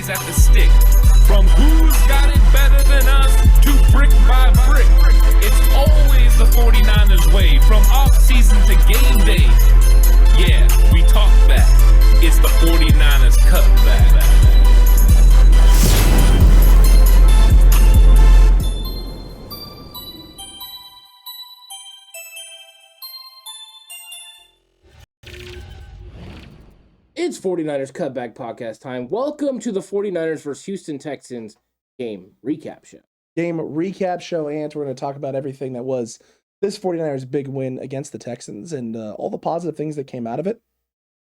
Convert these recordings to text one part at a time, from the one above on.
at the stick. From who's got it better than us to brick by brick. It's always the 49ers way, from off-season to game day. Yeah, we talk back. It's the 49ers Cutback. It's 49ers Cutback Podcast time. Welcome to the 49ers versus Houston Texans game recap show. Ant. We're going to talk about everything that was this 49ers big win against the Texans and all the positive things that came out of it,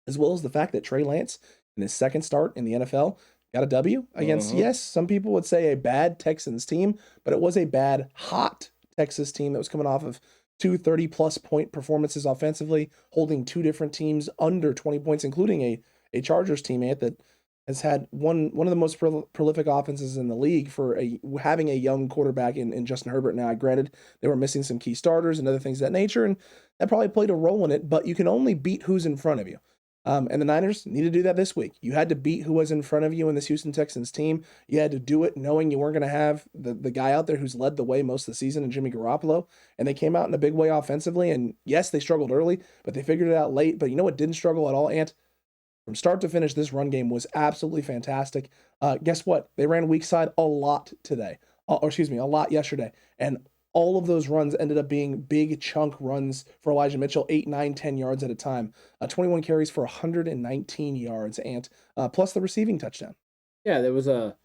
as well as the fact that Trey Lance, in his second start in the NFL, got a W against, yes, some people would say a bad Texans team, but it was a bad, hot Texas team that was coming off of two 30-plus point performances offensively, holding two different teams under 20 points, including a Chargers team, Ant, that has had one of the most prolific offenses in the league for having a young quarterback in Justin Herbert. Now, granted, they were missing some key starters and other things of that nature, and that probably played a role in it, but you can only beat who's in front of you. And the Niners need to do that this week. You had to beat who was in front of you in this Houston Texans team. You had to do it knowing you weren't going to have the guy out there who's led the way most of the season in Jimmy Garoppolo. And they came out in a big way offensively. And yes, they struggled early, but they figured it out late. But you know what didn't struggle at all, Ant? From start to finish, this run game was absolutely fantastic. Guess what? They ran weak side a lot today. A lot yesterday. And all of those runs ended up being big chunk runs for Elijah Mitchell, 8, 9, 10 yards at a time. 21 carries for 119 yards, and plus the receiving touchdown. Yeah, there was a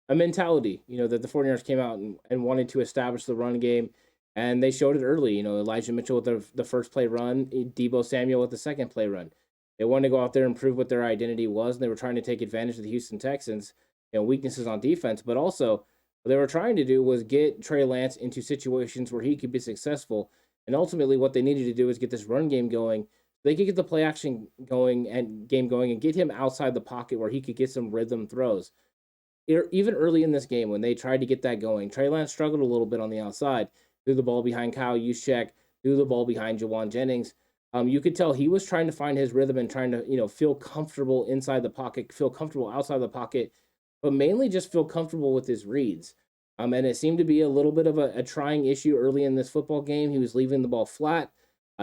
mentality, that the 49ers came out and wanted to establish the run game, and they showed it early. Elijah Mitchell with the first play run, Deebo Samuel with the second play run. They wanted to go out there and prove what their identity was, and they were trying to take advantage of the Houston Texans' weaknesses on defense, but also what they were trying to do was get Trey Lance into situations where he could be successful. And ultimately what they needed to do is get this run game going. They could get the play action going and get him outside the pocket where he could get some rhythm throws. Even early in this game, when they tried to get that going, Trey Lance struggled a little bit on the outside. Threw the ball behind Kyle Juszczyk, threw the ball behind Jawan Jennings. You could tell he was trying to find his rhythm and trying to, feel comfortable inside the pocket, feel comfortable outside the pocket, but mainly just feel comfortable with his reads. And it seemed to be a little bit of a trying issue early in this football game. He was leaving the ball flat.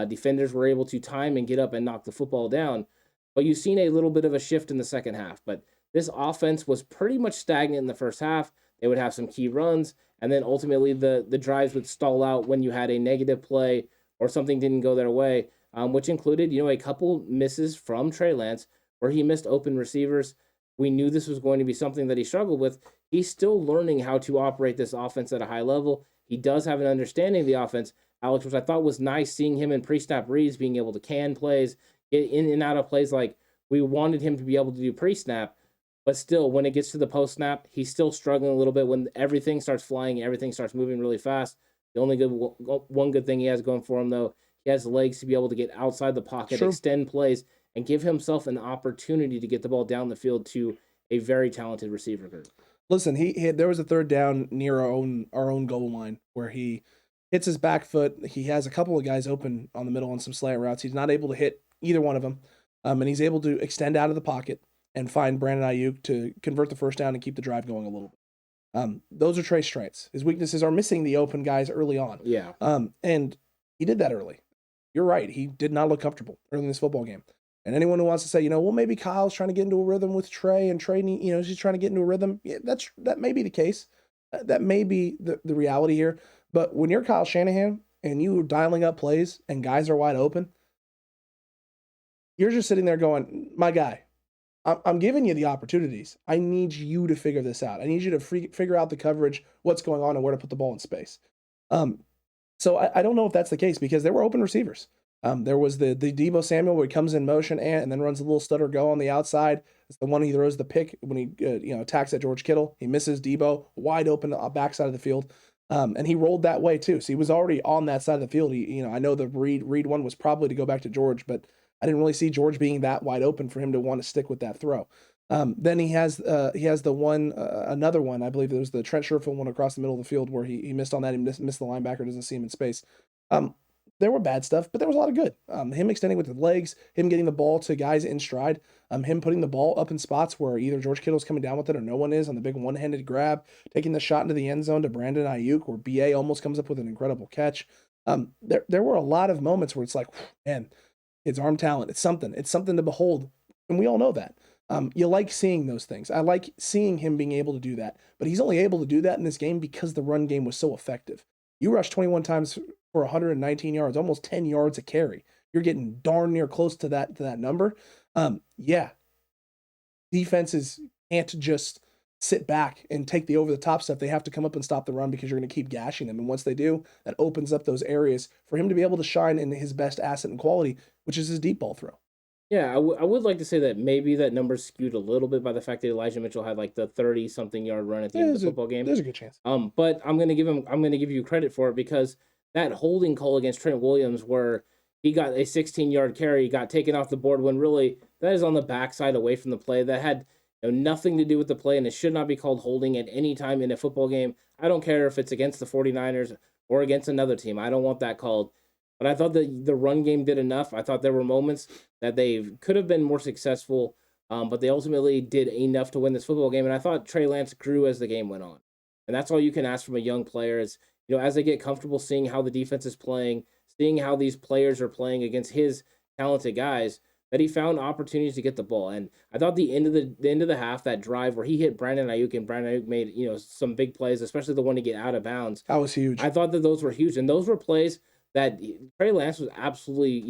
Defenders were able to time and get up and knock the football down. But you've seen a little bit of a shift in the second half. But this offense was pretty much stagnant in the first half. They would have some key runs, and then ultimately the drives would stall out when you had a negative play or something didn't go their way, which included, a couple misses from Trey Lance where he missed open receivers. We knew this was going to be something that he struggled with. He's still learning how to operate this offense at a high level. He does have an understanding of the offense, Alex, which I thought was nice, seeing him in pre-snap reads, being able to can plays, get in and out of plays like we wanted him to be able to do pre-snap. But still, when it gets to the post-snap, he's still struggling a little bit. When everything starts flying, everything starts moving really fast. The only one good thing he has going for him, though, he has legs to be able to get outside the pocket, extend plays, and give himself an opportunity to get the ball down the field to a very talented receiver group. Listen, there was a third down near our own goal line where he hits his back foot. He has a couple of guys open on the middle on some slant routes. He's not able to hit either one of them, and he's able to extend out of the pocket and find Brandon Ayuk to convert the first down and keep the drive going a little bit. Those are Trey's strengths. His weaknesses are missing the open guys early on. Yeah. And he did that early. You're right. He did not look comfortable early in this football game. And anyone who wants to say, maybe Kyle's trying to get into a rhythm with Trey, and Trey, he's trying to get into a rhythm. Yeah, that may be the case. That may be the reality here. But when you're Kyle Shanahan and you are dialing up plays and guys are wide open, you're just sitting there going, my guy, I'm giving you the opportunities. I need you to figure this out. I need you to figure out the coverage, what's going on, and where to put the ball in space. So I don't know if that's the case, because there were open receivers. There was the Deebo Samuel where he comes in motion and then runs a little stutter go on the outside. It's the one he throws the pick when he attacks at George Kittle. He misses Deebo wide open backside of the field, and he rolled that way too. So he was already on that side of the field. I know the Reed one was probably to go back to George, but I didn't really see George being that wide open for him to want to stick with that throw. Then he has the one another one. I believe it was the Trent Sherfield one across the middle of the field where he missed on that. He missed the linebacker, doesn't see him in space. there were bad stuff, but there was a lot of good. Him extending with the legs, him getting the ball to guys in stride, him putting the ball up in spots where either George Kittle's coming down with it or no one is on the big one-handed grab, taking the shot into the end zone to Brandon Ayuk, where BA almost comes up with an incredible catch. There were a lot of moments where it's like, man, his arm talent, it's something to behold. And we all know that. You like seeing those things. I like seeing him being able to do that, but he's only able to do that in this game because the run game was so effective. You rushed 21 times for 119 yards, almost 10 yards a carry. You're getting darn near close to that number. Yeah. Defenses can't just sit back and take the over-the-top stuff. They have to come up and stop the run because you're going to keep gashing them. And once they do, that opens up those areas for him to be able to shine in his best asset and quality, which is his deep ball throw. Yeah, I would like to say that maybe that number's skewed a little bit by the fact that Elijah Mitchell had like the 30-something yard run at the end of the football game. There's a good chance. But I'm gonna give you credit for it because that holding call against Trent Williams where he got a 16-yard carry, got taken off the board when really that is on the backside away from the play. That had nothing to do with the play, and it should not be called holding at any time in a football game. I don't care if it's against the 49ers or against another team. I don't want that called. But I thought that the run game did enough. I thought there were moments that they could have been more successful, but they ultimately did enough to win this football game. And I thought Trey Lance grew as the game went on. And that's all you can ask from a young player is, as they get comfortable seeing how the defense is playing, seeing how these players are playing against his talented guys, that he found opportunities to get the ball. And I thought the end of the half, that drive where he hit Brandon Ayuk and Brandon Ayuk made, some big plays, especially the one to get out of bounds. That was huge. I thought that those were huge. And those were plays that Trey Lance was absolutely,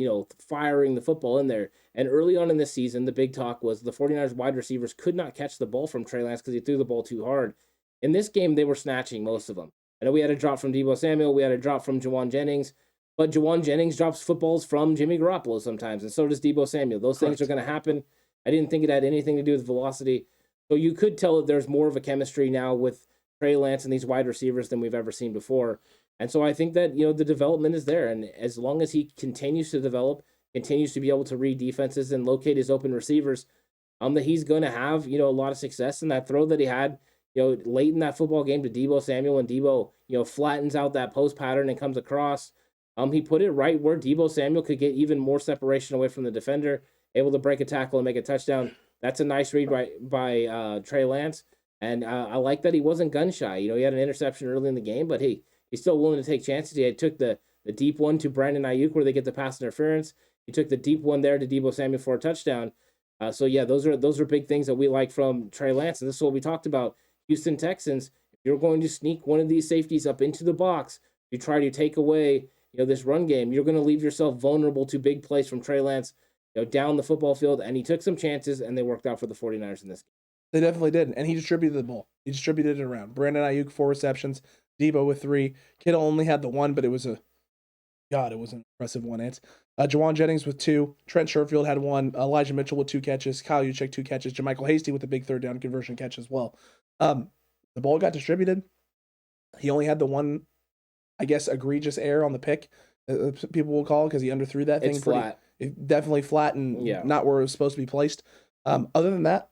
firing the football in there. And early on in this season, the big talk was the 49ers wide receivers could not catch the ball from Trey Lance because he threw the ball too hard. In this game, they were snatching most of them. I know we had a drop from Deebo Samuel. We had a drop from Juwan Jennings. But Juwan Jennings drops footballs from Jimmy Garoppolo sometimes, and so does Deebo Samuel. Those things are going to happen. I didn't think it had anything to do with velocity. So you could tell that there's more of a chemistry now with Trey Lance and these wide receivers than we've ever seen before. And so I think that, the development is there. And as long as he continues to develop, continues to be able to read defenses and locate his open receivers, that he's going to have, a lot of success. And that throw that he had, late in that football game to Deebo Samuel, and Deebo, flattens out that post pattern and comes across. He put it right where Deebo Samuel could get even more separation away from the defender, able to break a tackle and make a touchdown. That's a nice read by Trey Lance. And I like that he wasn't gun shy. He had an interception early in the game, but he's still willing to take chances. He took the deep one to Brandon Ayuk where they get the pass interference. He took the deep one there to Deebo Samuel for a touchdown. So yeah, those are big things that we like from Trey Lance. And this is what we talked about. Houston Texans, if you're going to sneak one of these safeties up into the box, you try to take away this run game, you're going to leave yourself vulnerable to big plays from Trey Lance, down the football field. And he took some chances, and they worked out for the 49ers in this game. They definitely did. And he distributed the ball. He distributed it around. Brandon Ayuk, 4 receptions. Deebo with 3. Kittle only had the 1, but it was an impressive one. Juwan Jennings with 2. Trent Sherfield had 1. Elijah Mitchell with 2 catches. Kyle Juszczyk 2 catches. Jermichael Hasty with a big third down conversion catch as well. The ball got distributed. He only had the one, I guess, egregious error on the pick, people will call, because he underthrew that thing. It's flat. Definitely flat and not where it was supposed to be placed. Other than that,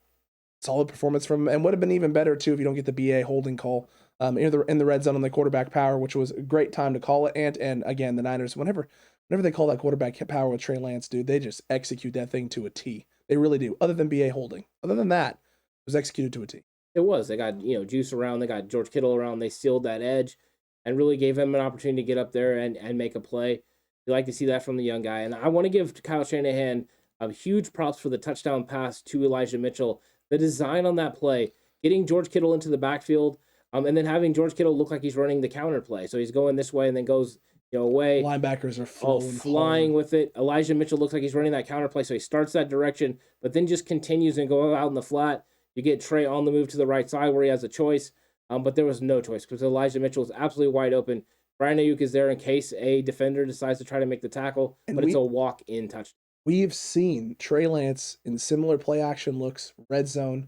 solid performance from him, and would have been even better too if you don't get the BA holding call in the red zone on the quarterback power, which was a great time to call it. And again, the Niners, whenever they call that quarterback power with Trey Lance, dude, they just execute that thing to a T. They really do. Other than BA holding, other than that, it was executed to a T. It was. They got Juice around. They got George Kittle around. They sealed that edge and really gave him an opportunity to get up there and make a play. You like to see that from the young guy. And I want to give Kyle Shanahan huge props for the touchdown pass to Elijah Mitchell. The design on that play, getting George Kittle into the backfield, and then having George Kittle look like he's running the counter play. So he's going this way and then goes away. Linebackers are flying with it. Elijah Mitchell looks like he's running that counter play. So he starts that direction, but then just continues and go out in the flat. You get Trey on the move to the right side where he has a choice. But there was no choice because Elijah Mitchell is absolutely wide open. Brandon Ayuk is there in case a defender decides to try to make the tackle, but it's a walk-in touchdown. We've seen Trey Lance in similar play action looks, red zone,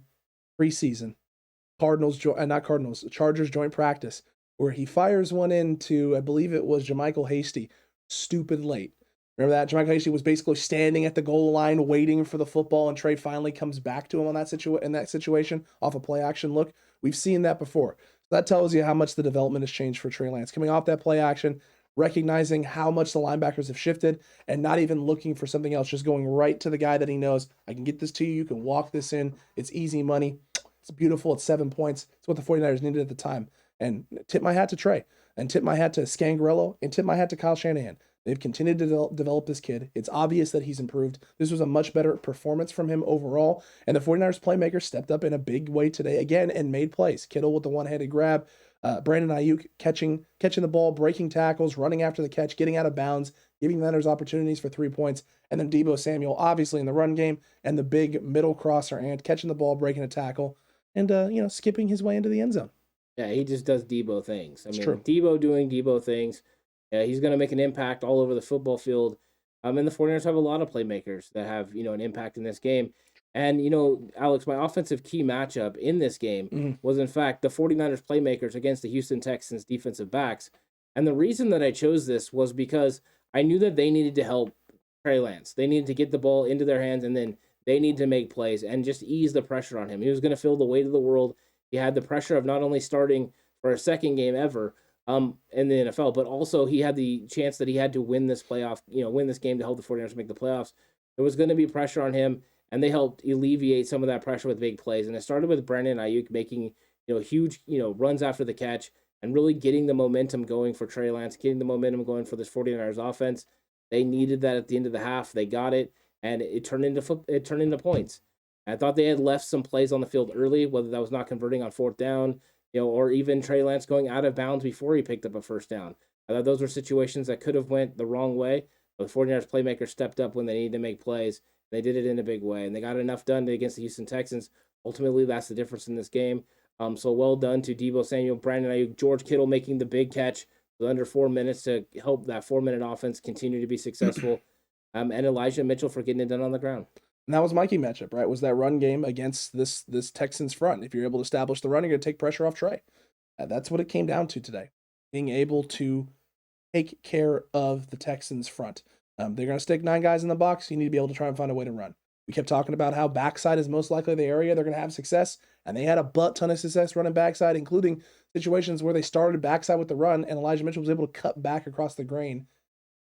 preseason, Chargers joint practice, where he fires one into, I believe it was Jermichael Hasty, stupid late. Remember that? Jermichael Hasty was basically standing at the goal line waiting for the football, and Trey finally comes back to him on that situation off a play action look. We've seen that before. So that tells you how much the development has changed for Trey Lance. Coming off that play action, recognizing how much the linebackers have shifted and not even looking for something else, just going right to the guy that he knows, I can get this to you, you can walk this in, it's easy money, it's beautiful, it's 7 points. It's what the 49ers needed at the time. And tip my hat to Trey, and tip my hat to Scangarello, and tip my hat to Kyle Shanahan. They've continued to develop this kid. It's obvious that he's improved. This was a much better performance from him overall, and the 49ers playmakers stepped up in a big way today again and made plays. Kittle with the one-handed grab, Brandon Ayuk catching the ball, breaking tackles, running after the catch, getting out of bounds, giving the Niners opportunities for 3 points, and then Deebo Samuel obviously in the run game and the big middle crosser and catching the ball, breaking a tackle, and skipping his way into the end zone. Yeah, he just does Deebo things. I mean, true. Deebo doing Deebo things. He's going to make an impact all over the football field. And the 49ers have a lot of playmakers that have, an impact in this game. And, Alex, my offensive key matchup in this game was, in fact, the 49ers playmakers against the Houston Texans defensive backs. And the reason that I chose this was because I knew that they needed to help Trey Lance. They needed to get the ball into their hands, and then they needed to make plays and just ease the pressure on him. He was going to feel the weight of the world. He had the pressure of not only starting for a second game ever in the NFL, but also he had the chance that he had to win this win this game to help the 49ers make the playoffs. There was going to be pressure on him, and they helped alleviate some of that pressure with big plays. And it started with Brandon Ayuk making, huge, runs after the catch and really getting the momentum going for Trey Lance, getting the momentum going for this 49ers offense. They needed that at the end of the half. They got it, and it turned into points. I thought they had left some plays on the field early, whether that was not converting on fourth down, or even Trey Lance going out of bounds before he picked up a first down. I thought those were situations that could have went the wrong way, but the 49ers playmakers stepped up when they needed to make plays. They did it in a big way, and they got enough done against the Houston Texans. Ultimately, that's the difference in this game. So well done to Deebo Samuel, Brandon Ayuk, George Kittle making the big catch with under 4 minutes to help that 4-minute offense continue to be successful, and Elijah Mitchell for getting it done on the ground. And that was my key matchup, right? Was that run game against this Texans front. If you're able to establish the run, you're going to take pressure off Trey. That's what it came down to today. Being able to take care of the Texans front. They're going to stick 9 guys in the box. You need to be able to try and find a way to run. We kept talking about how backside is most likely the area they're going to have success, and they had a butt ton of success running backside, including situations where they started backside with the run, and Elijah Mitchell was able to cut back across the grain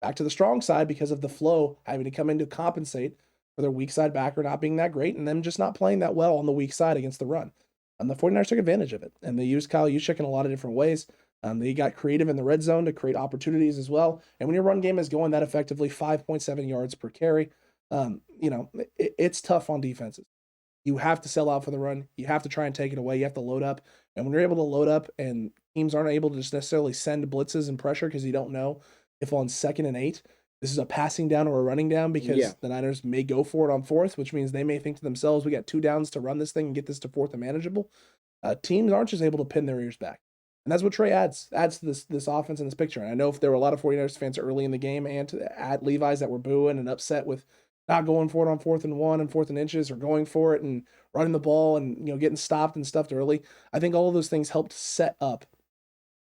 back to the strong side because of the flow having to come in to compensate for their weak side backer not being that great and them just not playing that well on the weak side against the run. And the 49ers took advantage of it, and they used Kyle Juszczyk in a lot of different ways. They got creative in the red zone to create opportunities as well. And when your run game is going that effectively, 5.7 yards per carry, it's tough on defenses. You have to sell out for the run. You have to try and take it away. You have to load up. And when you're able to load up and teams aren't able to just necessarily send blitzes and pressure because you don't know if on 2nd and 8, this is a passing down or a running down because the Niners may go for it on 4th, which means they may think to themselves, we got 2 downs to run this thing and get this to 4th and manageable. Teams aren't just able to pin their ears back. And that's what Trey adds to this offense and this picture. And I know if there were a lot of 49ers fans early in the game and at Levi's that were booing and upset with not going for it on 4th and 1 and 4th and inches or going for it and running the ball and getting stopped and stuffed early. I think all of those things helped set up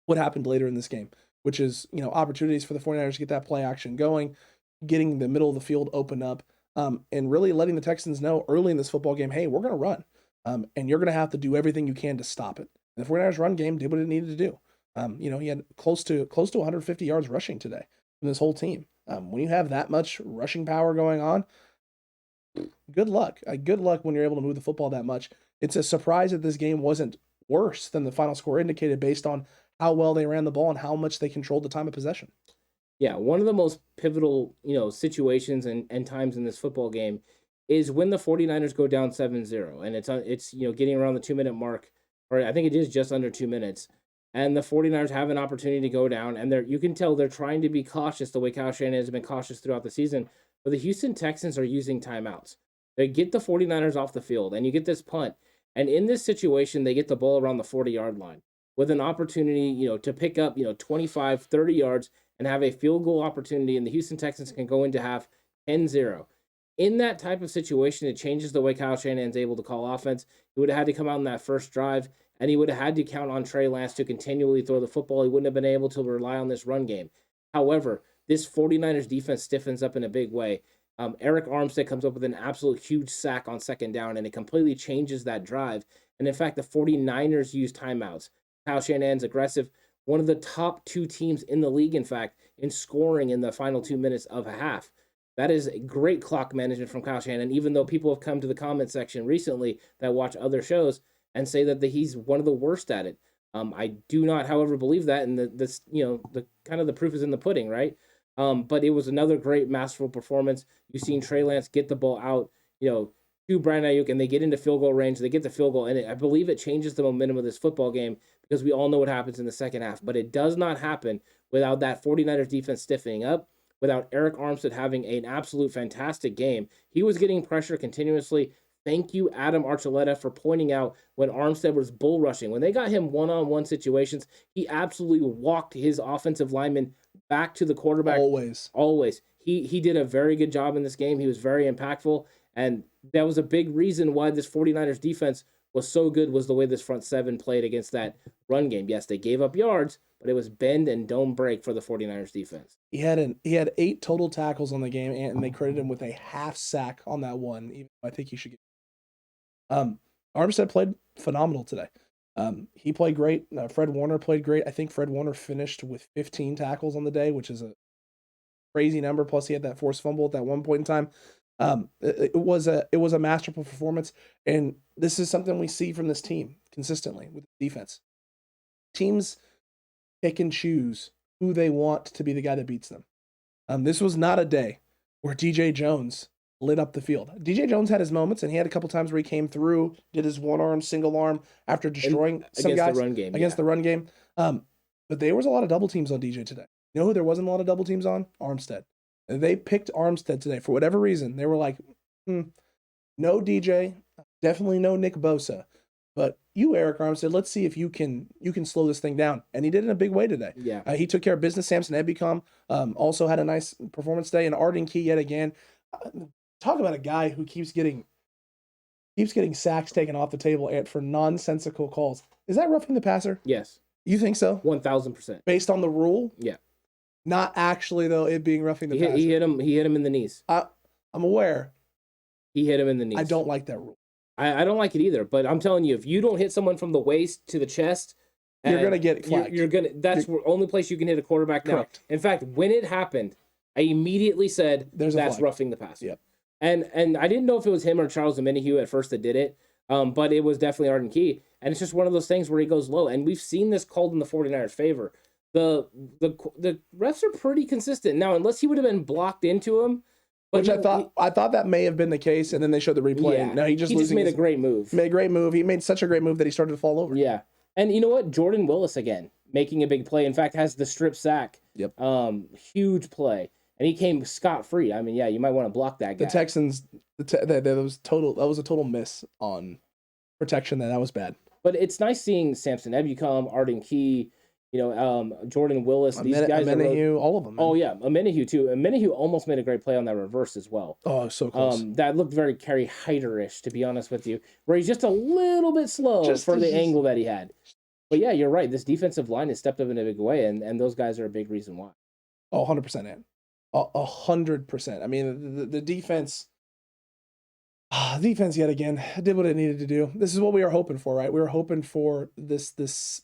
what happened later in this game, which is, opportunities for the 49ers to get that play action going, getting the middle of the field open up, and really letting the Texans know early in this football game, hey, we're going to run, and you're going to have to do everything you can to stop it. And the 49ers run game did what it needed to do. He had close to 150 yards rushing today from this whole team. When you have that much rushing power going on, good luck. Good luck when you're able to move the football that much. It's a surprise that this game wasn't worse than the final score indicated based on how well they ran the ball and how much they controlled the time of possession. Yeah, one of the most pivotal, situations and times in this football game is when the 49ers go down 7-0, and it's getting around the 2-minute mark, or I think it is just under 2 minutes, and the 49ers have an opportunity to go down, and you can tell they're trying to be cautious the way Kyle Shanahan has been cautious throughout the season, but the Houston Texans are using timeouts. They get the 49ers off the field, and you get this punt, and in this situation, they get the ball around the 40-yard line with an opportunity, to pick up, 25, 30 yards and have a field goal opportunity, and the Houston Texans can go into half 10-0. In that type of situation, it changes the way Kyle Shanahan's able to call offense. He would have had to come out in that first drive, and he would have had to count on Trey Lance to continually throw the football. He wouldn't have been able to rely on this run game. However, this 49ers defense stiffens up in a big way. Eric Armstead comes up with an absolute huge sack on 2nd down, and it completely changes that drive. And in fact, the 49ers use timeouts. Kyle Shanahan's aggressive. one of the top 2 teams in the league, in fact, in scoring in the final 2 minutes of a half. That is great clock management from Kyle Shanahan, even though people have come to the comment section recently that watch other shows and say that he's one of the worst at it. I do not, however, believe that, and the kind of the proof is in the pudding, right? But it was another great masterful performance. You've seen Trey Lance get the ball out, to Brandon Ayuk, and they get into field goal range. They get the field goal, and I believe it changes the momentum of this football game because we all know what happens in the second half. But it does not happen without that 49ers defense stiffening up, without Eric Armstead having an absolute fantastic game. He was getting pressure continuously. Thank you, Adam Archuleta, for pointing out when Armstead was bull rushing. When they got him one-on-one situations, he absolutely walked his offensive lineman back to the quarterback. Always. He did a very good job in this game. He was very impactful, and that was a big reason why this 49ers defense was so good, was the way this front seven played against that run game. Yes, they gave up yards, but it was bend and don't break for the 49ers defense. He had 8 total tackles on the game, and they credited him with a half sack on that one. Even I think he should get. Armstead played phenomenal today. He played great. Fred Warner played great. I think Fred Warner finished with 15 tackles on the day, which is a crazy number. Plus, he had that forced fumble at that one point in time. It was a masterful performance, and this is something we see from this team consistently with the defense. Teams pick and choose who they want to be the guy that beats them. This was not a day where DJ Jones lit up the field. DJ Jones had his moments, and he had a couple times where he came through, did his one-arm, single arm after destroying some guys against the run game. But there was a lot of double teams on DJ today. You know who there wasn't a lot of double teams on? Armstead. They picked Armstead today for whatever reason. They were like, no DJ, definitely no Nick Bosa, but you, Eric Armstead, let's see if you can slow this thing down. And he did it in a big way today. Yeah, he took care of business. Samson Ebicom also had a nice performance today, and Arden Key yet again. Talk about a guy who keeps getting sacks taken off the table for nonsensical calls. Is that roughing the passer? Yes. You think so? 1,000%. Based on the rule? Yeah. Not actually, though, it being roughing the passer. He hit him in the knees. I'm aware. He hit him in the knees. I don't like that rule. I don't like it either, but I'm telling you, if you don't hit someone from the waist to the chest, you're going to get flagged. That's the only place you can hit a quarterback now. Correct. In fact, when it happened, I immediately said that's roughing the passer. Yep. And I didn't know if it was him or Charles Omenihu at first that did it, but it was definitely Arden Key. And it's just one of those things where he goes low. And we've seen this called in the 49ers' favor. The refs are pretty consistent. Now, unless he would have been blocked into him. Which I thought that may have been the case, and then they showed the replay. Yeah, no, he just made a great move. Made a great move. He made such a great move that he started to fall over. Yeah. And you know what? Jordan Willis again, making a big play. In fact, has the strip sack. Yep. Huge play. And he came scot-free. I mean, yeah, you might want to block that guy. The Texans, that was a total miss on protection. That was bad. But it's nice seeing Samson Ebukam, Arden Key, Jordan Willis. These guys Omenihu, all of them. Man. Oh, yeah, Omenihu, too. Omenihu almost made a great play on that reverse as well. Oh, so close. That looked very Kerry Hyder-ish, to be honest with you, where he's just a little bit slow for the angle that he had. But, yeah, you're right. This defensive line has stepped up in a big way, and those guys are a big reason why. Oh, 100%, man. 100%. I mean, the defense yet again did what it needed to do. This is what we were hoping for, right? We were hoping for this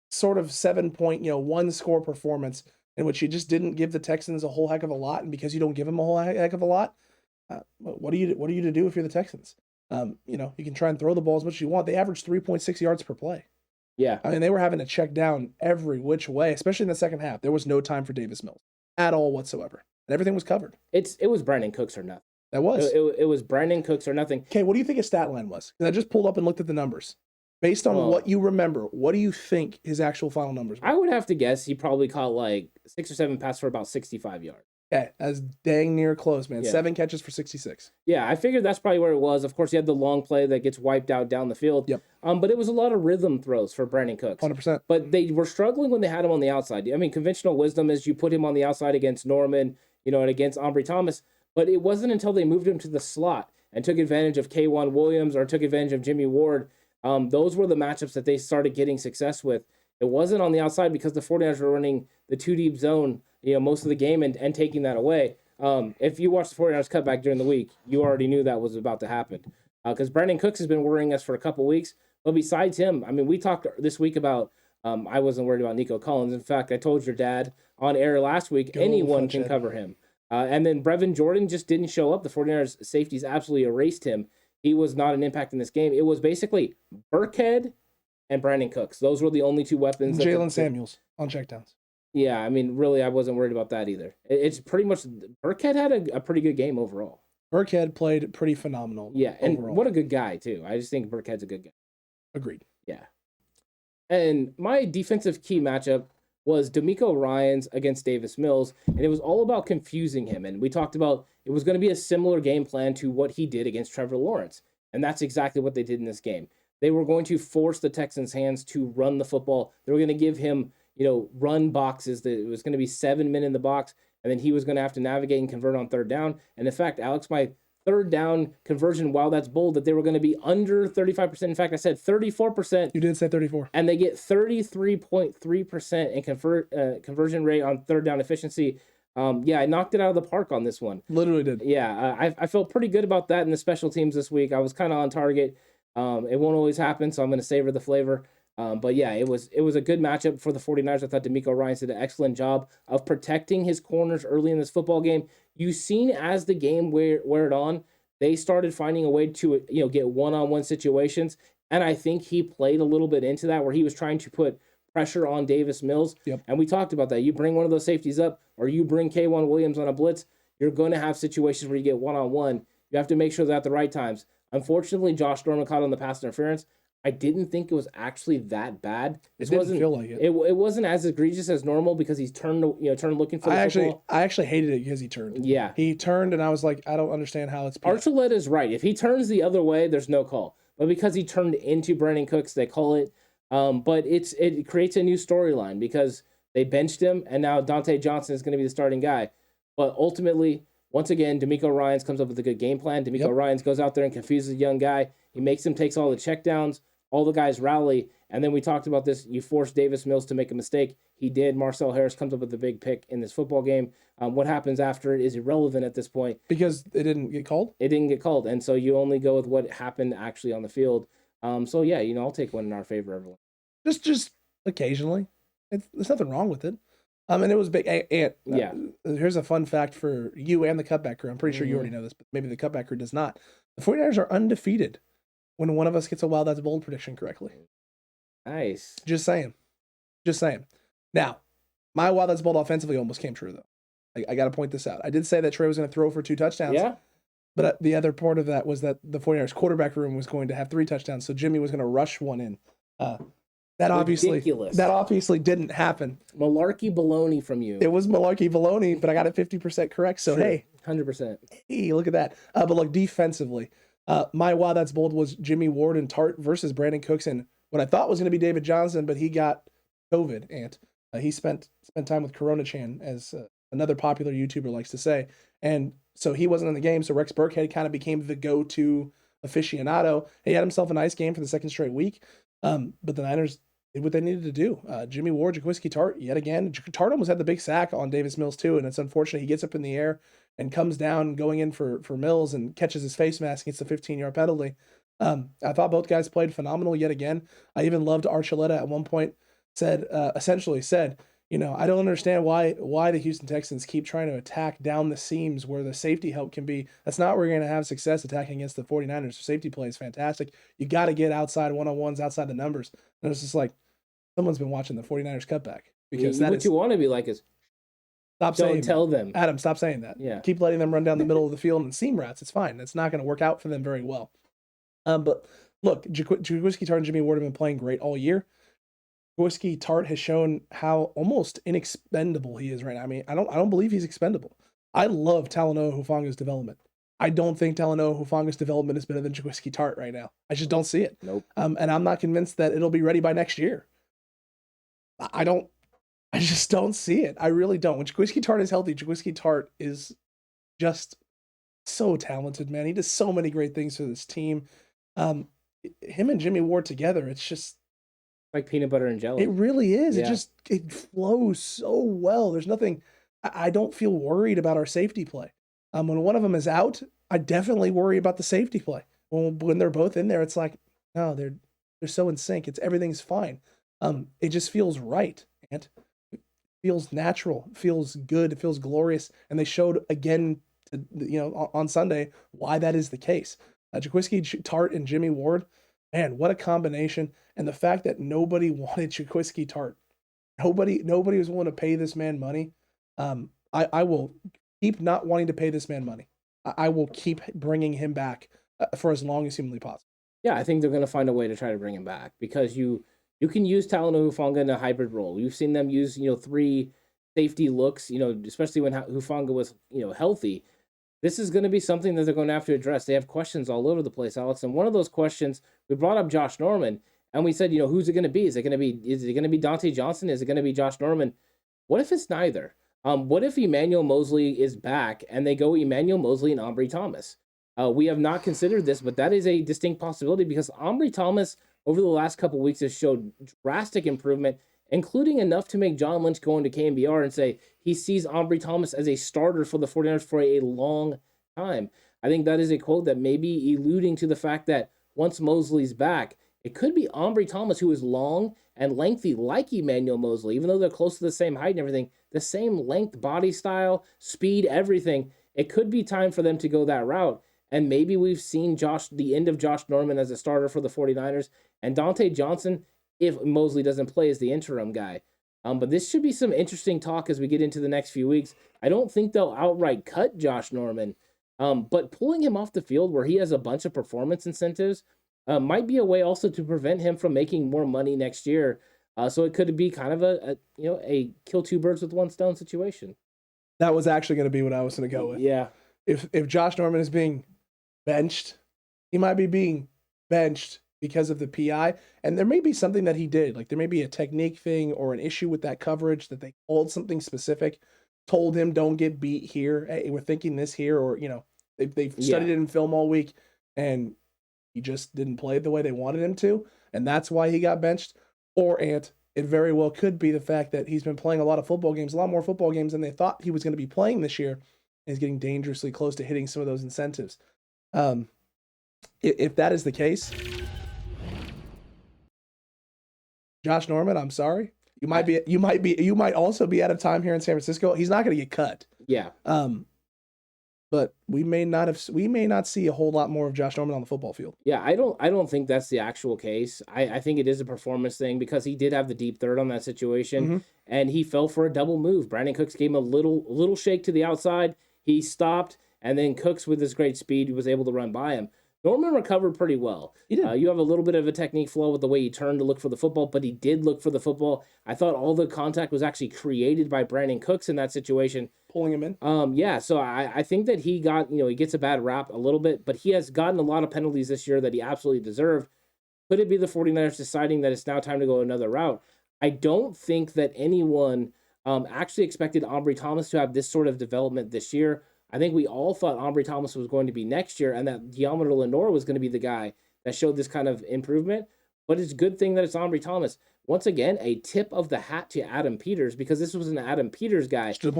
sort of 7-point, one score performance in which you just didn't give the Texans a whole heck of a lot, and because you don't give them a whole heck of a lot, what are you to do if you're the Texans? You can try and throw the ball as much as you want. They averaged 3.6 yards per play. Yeah, I mean, they were having to check down every which way, especially in the second half. There was no time for Davis Mills at all whatsoever. And everything was covered. It was Brandon Cooks or nothing. That was. It was Brandon Cooks or nothing. Okay, what do you think his stat line was? Because I just pulled up and looked at the numbers. Based on what you remember, what do you think his actual final numbers were? I would have to guess he probably caught like 6 or 7 passes for about 65 yards. Yeah, that's dang near close, man. Yeah. 7 catches for 66. Yeah, I figured that's probably where it was. Of course, he had the long play that gets wiped out down the field. Yep. But it was a lot of rhythm throws for Brandon Cooks. 100%. But they were struggling when they had him on the outside. I mean, conventional wisdom is you put him on the outside against Norman, and against Ambry Thomas. But it wasn't until they moved him to the slot and took advantage of K'Wan Williams or took advantage of Jimmy Ward. Those were the matchups that they started getting success with. It wasn't on the outside because the 49ers were running the 2-deep zone, most of the game and taking that away. If you watched the 49ers cutback during the week, you already knew that was about to happen. Because Brandon Cooks has been worrying us for a couple weeks. But besides him, I mean, we talked this week about I wasn't worried about Nico Collins. In fact, I told your dad on air last week, anyone can cover him. And then Brevin Jordan just didn't show up. The 49ers safeties absolutely erased him. He was not an impact in this game. It was basically Burkhead and Brandon Cooks. Those were the only two weapons. Jalen Samuels on checkdowns. Yeah, I mean, really, I wasn't worried about that either. It's pretty much Burkhead had a pretty good game overall. Burkhead played pretty phenomenal. Yeah, and overall. what a good guy, too. I just think Burkhead's a good guy. Agreed. Yeah. And my defensive key matchup was Demeco Ryans against Davis Mills, and it was all about confusing him. And we talked about it was going to be a similar game plan to what he did against Trevor Lawrence, and that's exactly what they did in this game. They were going to force the Texans' hands to run the football. They were going to give him, run boxes. That it was going to be 7 men in the box, and then he was going to have to navigate and convert on third down. And in fact, Alex, my third down conversion, while that's bold, that they were going to be under 35%. In fact, I said 34%. You did say 34. And they get 33.3% in conversion rate on third down efficiency. I knocked it out of the park on this one. Literally did. Yeah, I felt pretty good about that in the special teams this week. I was kind of on target. It won't always happen, so I'm going to savor the flavor. But yeah, it was a good matchup for the 49ers. I thought Demeco Ryans did an excellent job of protecting his corners early in this football game. You've seen as the game weared on, they started finding a way to get one-on-one situations, and I think he played a little bit into that where he was trying to put pressure on Davis Mills. Yep. And we talked about that. You bring one of those safeties up, or you bring K'Wan Williams on a blitz, you're going to have situations where you get one-on-one. You have to make sure they're at the right times. Unfortunately, Josh Norman caught on the pass interference. I didn't think it was actually that bad. It didn't feel like it. It wasn't as egregious as normal because he's turned looking for the football. I actually hated it because he turned. Yeah. He turned, and I was like, I don't understand how it's... Archuleta is right. If he turns the other way, there's no call. But because he turned into Brandon Cooks, they call it. But it creates a new storyline because they benched him, and now Dante Johnson is going to be the starting guy. But ultimately, once again, Demeco Ryans comes up with a good game plan. Demeco Ryans goes out there and confuses a young guy. He takes all the checkdowns. All the guys rally, and then we talked about this. You force Davis Mills to make a mistake. He did. Marcel Harris comes up with a big pick in this football game. What happens after it is irrelevant at this point. Because it didn't get called? It didn't get called, and so you only go with what happened actually on the field. I'll take one in our favor, everyone. Just occasionally. There's nothing wrong with it. And it was big. Here's a fun fact for you and the Cutback crew. I'm pretty sure you already know this, but maybe the Cutback crew does not. The 49ers are undefeated when one of us gets a Wow That's Bold prediction correctly. Nice. Just saying. Now, my Wow That's Bold offensively almost came true, though. I got to point this out. I did say that Trey was going to throw for 2 touchdowns. Yeah. But the other part of that was that the 49ers quarterback room was going to have 3 touchdowns, so Jimmy was going to rush one in. That obviously didn't happen. Malarkey baloney from you. It was malarkey baloney, but I got it 50% correct, so hey. 100%. Hey, look at that. But look, defensively, my Wow That's Bold was Jimmy Ward and Tart versus Brandon Cooks and what I thought was going to be David Johnson, but he got COVID, and he spent time with Corona Chan, as another popular YouTuber likes to say, and so he wasn't in the game, so Rex Burkhead kind of became the go-to aficionado. He had himself a nice game for the second straight week, but the Niners did what they needed to do. Jimmy Ward, Jaquiski Tart, yet again. Tart almost had the big sack on Davis Mills, too, and it's unfortunate. He gets up in the air and comes down going in for Mills and catches his face mask against the 15-yard penalty. I thought both guys played phenomenal yet again. I even loved Archuleta at one point, essentially said, I don't understand why the Houston Texans keep trying to attack down the seams where the safety help can be. That's not where we're going to have success attacking against the 49ers. Safety play is fantastic. You got to get outside one-on-ones, outside the numbers. And it's just like, someone's been watching the 49ers cutback. Because what you want to be like is, don't tell them. Adam, stop saying that. Yeah. Keep letting them run down the middle of the field and seam routes. It's fine. It's not going to work out for them very well. But look, Jaquiski Tart and Jimmy Ward have been playing great all year. Jaquiski Tart has shown how almost inexpendable he is right now. I mean, I don't believe he's expendable. I love Talanoa Hufanga's development. I don't think Talanoa Hufanga's development is better than Jaquiski Tart right now. I just don't see it. Nope. And I'm not convinced that it'll be ready by next year. I just don't see it. I really don't. When Jaquiski Tart is healthy, Jaquiski Tart is just so talented, man. He does so many great things for this team. Him and Jimmy Ward together, it's just like peanut butter and jelly. It really is. Yeah. It flows so well. There's nothing. I don't feel worried about our safety play. When one of them is out, I definitely worry about the safety play. When they're both in there, it's like, no, they're so in sync. Everything's fine. It just feels right, and it feels natural, it feels good, it feels glorious, and they showed again, on Sunday why that is the case. Jaquiski Tart and Jimmy Ward, man, what a combination! And the fact that nobody wanted Jaquiski Tart, nobody was willing to pay this man money. I will keep not wanting to pay this man money. I will keep bringing him back for as long as humanly possible. Yeah, I think they're going to find a way to try to bring him back because you can use Talanoa Hufanga in a hybrid role. You've seen them use 3 safety looks, especially when Hufanga was healthy. This is going to be something that they're going to have to address. They have questions all over the place, Alex. And one of those questions, we brought up Josh Norman, and we said, who's it going to be? Is it going to be Dante Johnson? Is it going to be Josh Norman? What if it's neither? What if Emmanuel Moseley is back and they go Emmanuel Moseley and Ambry Thomas? We have not considered this, but that is a distinct possibility because Ambry Thomas over the last couple of weeks has showed drastic improvement, including enough to make John Lynch go into KMBR and say he sees Ambry Thomas as a starter for the 49ers for a long time. I think that is a quote that may be alluding to the fact that once Moseley's back, it could be Ambry Thomas, who is long and lengthy like Emmanuel Moseley, even though they're close to the same height and everything, the same length, body style, speed, everything. It could be time for them to go that route. And maybe we've seen the end of Josh Norman as a starter for the 49ers, and Dante Johnson, if Moseley doesn't play, is the interim guy. But this should be some interesting talk as we get into the next few weeks. I don't think they'll outright cut Josh Norman, but pulling him off the field where he has a bunch of performance incentives might be a way also to prevent him from making more money next year. So it could be kind of a kill 2 birds with 1 stone situation. That was actually going to be what I was going to go with. Yeah. If Josh Norman is being benched, he might be being benched because of the PI, and there may be something that he did, like there may be a technique thing or an issue with that coverage that they called something specific, told him don't get beat here, hey, we're thinking this here, or they've studied it in film all week and he just didn't play it the way they wanted him to, and that's why he got benched. Or it very well could be the fact that he's been playing a lot more football games than they thought he was going to be playing this year, and he's getting dangerously close to hitting some of those incentives. If that is the case, Josh Norman, I'm sorry, you might also be out of time here in San Francisco. He's not going to get cut. Yeah. But we may not see a whole lot more of Josh Norman on the football field. Yeah, I don't think that's the actual case. I think it is a performance thing because he did have the deep third on that situation, and he fell for a double move. Brandon Cooks gave him a little shake to the outside. He stopped, and then Cooks, with his great speed, was able to run by him. Norman recovered pretty well. He did. You have a little bit of a technique flaw with the way he turned to look for the football, but he did look for the football. I thought all the contact was actually created by Brandon Cooks in that situation. Pulling him in? Yeah, so I think that he gets a bad rap a little bit, but he has gotten a lot of penalties this year that he absolutely deserved. Could it be the 49ers deciding that it's now time to go another route? I don't think that anyone actually expected Ambry Thomas to have this sort of development this year. I think we all thought Ambry Thomas was going to be next year and that Deommodore Lenoir was going to be the guy that showed this kind of improvement. But it's a good thing that it's Ambry Thomas. Once again, a tip of the hat to Adam Peters, because this was an Adam Peters guy. Stood up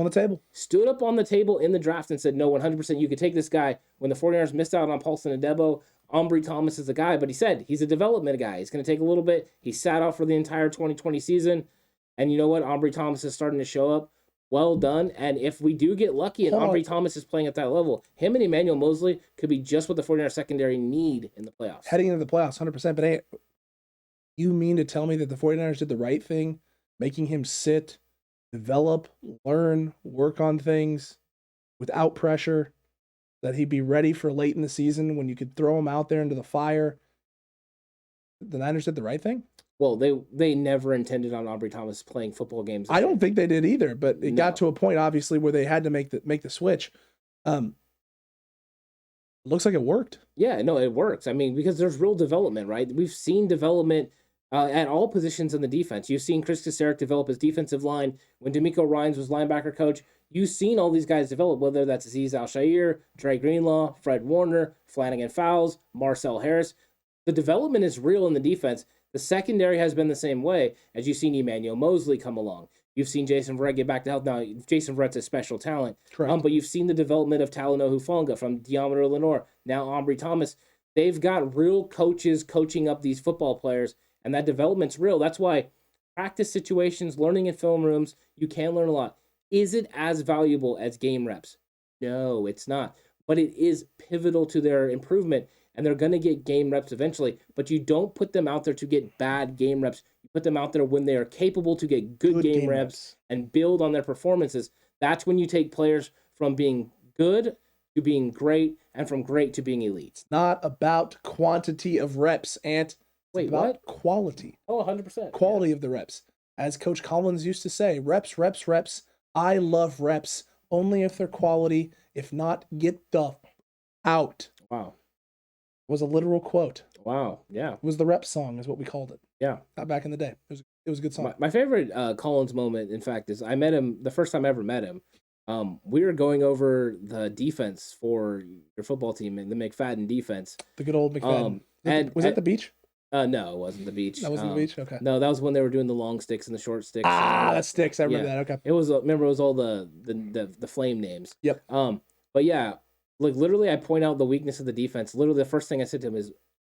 on the table in the draft and said, no, 100% you could take this guy. When the 49ers missed out on Paulson Adebo, Ambry Thomas is the guy. But he said he's a development guy. He's going to take a little bit. He sat out for the entire 2020 season. And you know what? Ambry Thomas is starting to show up. Well done. And if we do get lucky and Ambry Thomas is playing at that level, him and Emmanuel Moseley could be just what the 49ers secondary need in the playoffs. Heading into the playoffs, 100%. But hey, you mean to tell me that the 49ers did the right thing, making him sit, develop, learn, work on things without pressure, that he'd be ready for late in the season when you could throw him out there into the fire? The Niners did the right thing? Well, they never intended on Ambry Thomas playing football games. I don't think they did either, but it got to a point, obviously, where they had to make the switch. Looks like it worked. Yeah, no, it works. I mean, because there's real development, right? We've seen development at all positions in the defense. You've seen Chris Kasarik develop his defensive line. When Demeco Ryans was linebacker coach, you've seen all these guys develop, whether that's Azeez Al-Shaair, Dre Greenlaw, Fred Warner, Flanagan Fowles, Marcel Harris. The development is real in the defense. The secondary has been the same way, as you've seen Emmanuel Moseley come along. You've seen Jason Verrett get back to health. Now, Jason Verrett's a special talent. Correct. But you've seen the development of Talanoa Hufanga from Deommodore Lenoir. Now Ambry Thomas. They've got real coaches coaching up these football players, and that development's real. That's why practice situations, learning in film rooms, you can learn a lot. Is it as valuable as game reps? No, it's not. But it is pivotal to their improvement, and they're going to get game reps eventually. But you don't put them out there to get bad game reps. You put them out there when they are capable to get good game reps and build on their performances. That's when you take players from being good to being great, and from great to being elite. It's not about quantity of reps, Ant. Wait, about what? Quality. Oh, 100%. Quality of the reps. As Coach Collins used to say, reps, reps, reps. I love reps only if they're quality. If not, get the out. Wow. Was a literal quote. Wow. Yeah. It was the rep song is what we called it. Yeah. Not back in the day. It was a good song. My favorite Collins moment, in fact, is I met him the first time I ever met him. We were going over the defense for your football team and the McFadden defense. The good old McFadden. Was that the beach? No, it wasn't the beach. That wasn't the beach? Okay. No, that was when they were doing the long sticks and the short sticks. That sticks. I remember that. Okay. It was remember it was all the flame names. Yep. But yeah, like literally I point out the weakness of the defense. Literally the first thing I said to him is,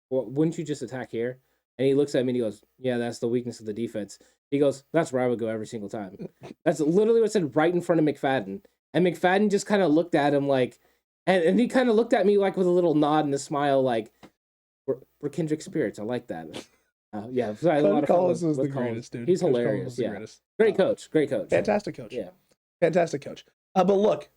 well, wouldn't you just attack here? And he looks at me and he goes, yeah, that's the weakness of the defense. He goes, that's where I would go every single time. That's literally what it said right in front of McFadden. And McFadden just kind of looked at him like, and he kind of looked at me like with a little nod and a smile, like, we're kindred spirits. I like that. Yeah, so I had a lot of fun Collins was with the Collins. greatest, dude. He's Coach hilarious. Collins was the Yeah, greatest. great coach. Great coach. Fantastic coach. Yeah, fantastic coach. But look,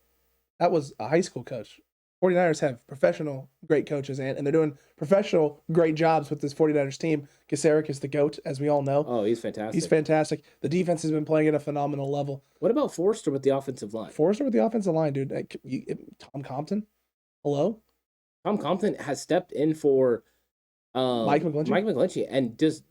that was a high school coach. 49ers have professional great coaches, and they're doing professional great jobs with this 49ers team. Kasarik is the GOAT, as we all know. Oh, he's fantastic. He's fantastic. The defense has been playing at a phenomenal level. What about Forrester with the offensive line? Forrester with the offensive line, dude. Tom Compton? Hello? Tom Compton has stepped in for Mike McGlinchey. And does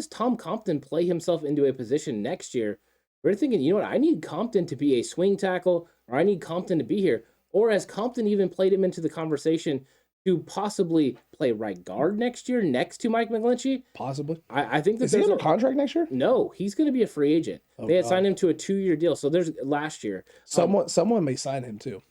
Tom Compton play himself into a position next year? We're thinking, you know what? I need Compton to be a swing tackle, or I need Compton to be here. Or has Compton even played him into the conversation to possibly play right guard next year next to Mike McGlinchey? Possibly. I think that is he under contract next year? No, he's going to be a free agent. They had signed him to a 2-year deal. So there's last year. Someone may sign him too.